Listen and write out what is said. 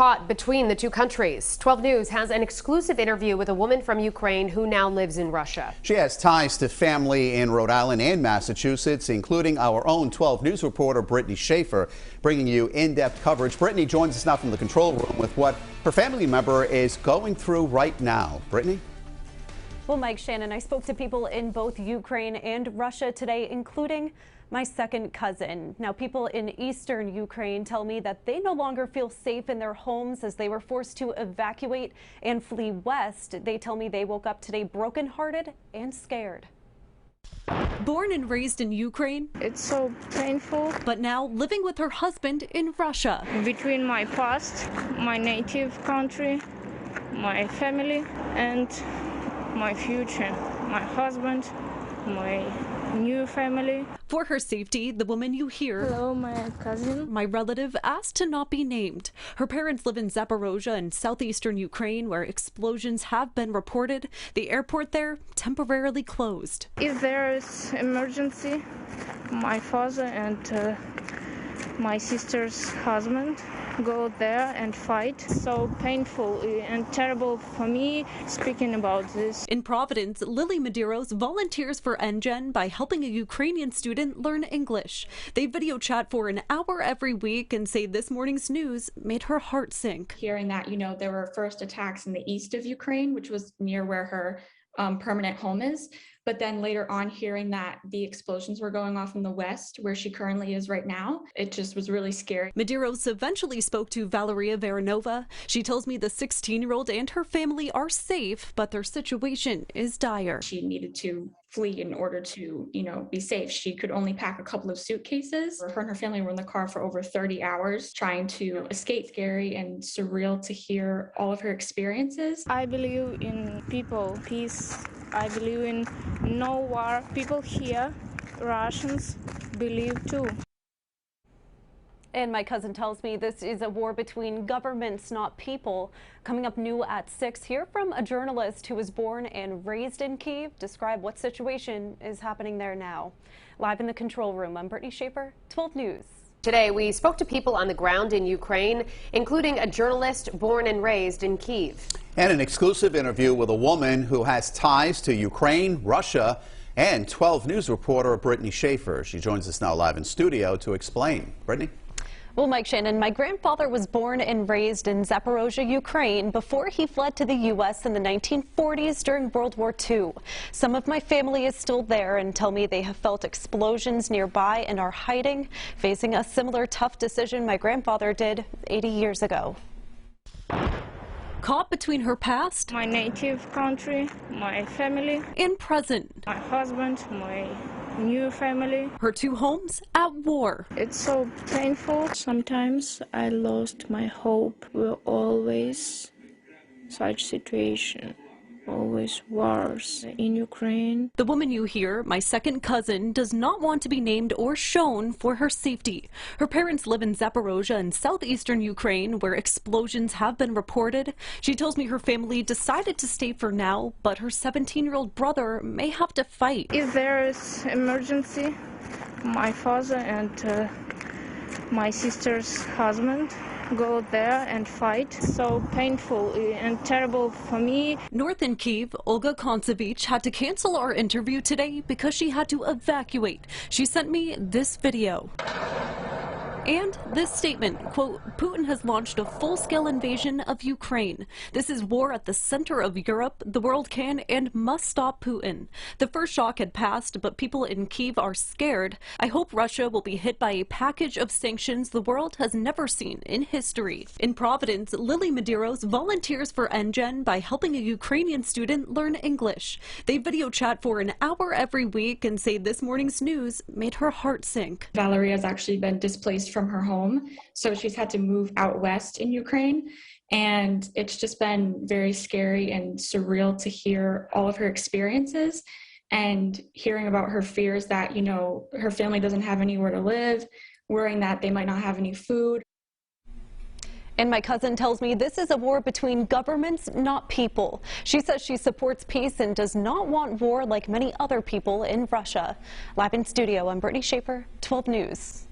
caught between the two countries. 12 News has an exclusive interview with a woman from Ukraine who now lives in Russia. She has ties to family in Rhode Island and Massachusetts, including our own 12 News reporter Brittany Schaefer, bringing you in-depth coverage. Brittany joins us now from the control room with what her family member is going through right now. Brittany? Well, Mike, Shannon, I spoke to people in both Ukraine and Russia today, including my second cousin. Now, people in eastern Ukraine tell me that they no longer feel safe in their homes as they were forced to evacuate and flee west. They tell me they woke up today brokenhearted and scared. Born and raised in Ukraine, it's so painful. But now living with her husband in Russia. Between my past, my native country, my family, and my future, my husband, my new family. For her safety, the woman you hear, hello, my cousin, my relative, asked to not be named. Her parents live in Zaporozhye in southeastern Ukraine, where explosions have been reported. The airport there temporarily closed. If there is emergency, my father and my sister's husband go there and fight. So painful and terrible for me speaking about this. In Providence, Lily Medeiros volunteers for NGen by helping a Ukrainian student learn English. They video chat for an hour every week and say this morning's news made her heart sink. Hearing that, there were first attacks in the east of Ukraine, which was near where her permanent home is. But then later on, hearing that the explosions were going off in the west, where she currently is right now, it just was really scary. Medeiros eventually spoke to Valeria Veranova. She tells me the 16-year-old and her family are safe, but their situation is dire. She needed to flee in order to, be safe. She could only pack a couple of suitcases. Her and her family were in the car for over 30 hours trying to escape. Scary and surreal to hear all of her experiences. I believe in people, peace. I believe in no war. People here, Russians, believe too. And my cousin tells me this is a war between governments, not people. Coming up new at 6, hear from a journalist who was born and raised in Kyiv. Describe what situation is happening there now. Live in the control room, I'm Brittany Schaefer, 12 News. Today, we spoke to people on the ground in Ukraine, including a journalist born and raised in Kyiv. And an exclusive interview with a woman who has ties to Ukraine, Russia, and 12 News reporter Brittany Schaefer. She joins us now live in studio to explain. Brittany? Well, Mike, Shannon, my grandfather was born and raised in Zaporozhye, Ukraine, before he fled to the U.S. in the 1940s during World War II. Some of my family is still there and tell me they have felt explosions nearby and are hiding, facing a similar tough decision my grandfather did 80 years ago. Caught between her past, my native country, my family, and present, my husband, my new family, her two homes at war. It's so painful. Sometimes I lost my hope. We're always such situation. Always wars in Ukraine. The woman you hear, my second cousin, does not want to be named or shown for her safety. Her parents live in Zaporozhye in southeastern Ukraine, where explosions have been reported. She tells me her family decided to stay for now, but her 17-year-old brother may have to fight. If there is emergency, my father and my sister's husband go there and fight. So painful and terrible for me. North in Kyiv, Olga Kontsevich had to cancel our interview today because she had to evacuate. She sent me this video. And this statement, quote, Putin has launched a full-scale invasion of Ukraine. This is war at the center of Europe. The world can and must stop Putin. The first shock had passed, but people in Kyiv are scared. I hope Russia will be hit by a package of sanctions the world has never seen in history. In Providence, Lily Medeiros volunteers for NGen by helping a Ukrainian student learn English. They video chat for an hour every week and say this morning's news made her heart sink. Valeria has actually been displaced from her home, so she's had to move out west in Ukraine, and it's just been very scary and surreal to hear all of her experiences and hearing about her fears that her family doesn't have anywhere to live, worrying that they might not have any food. And my cousin tells me this is a war between governments, not people. She says she supports peace and does not want war like many other people in Russia. Live in studio, I'm Brittany Schaefer, 12 News.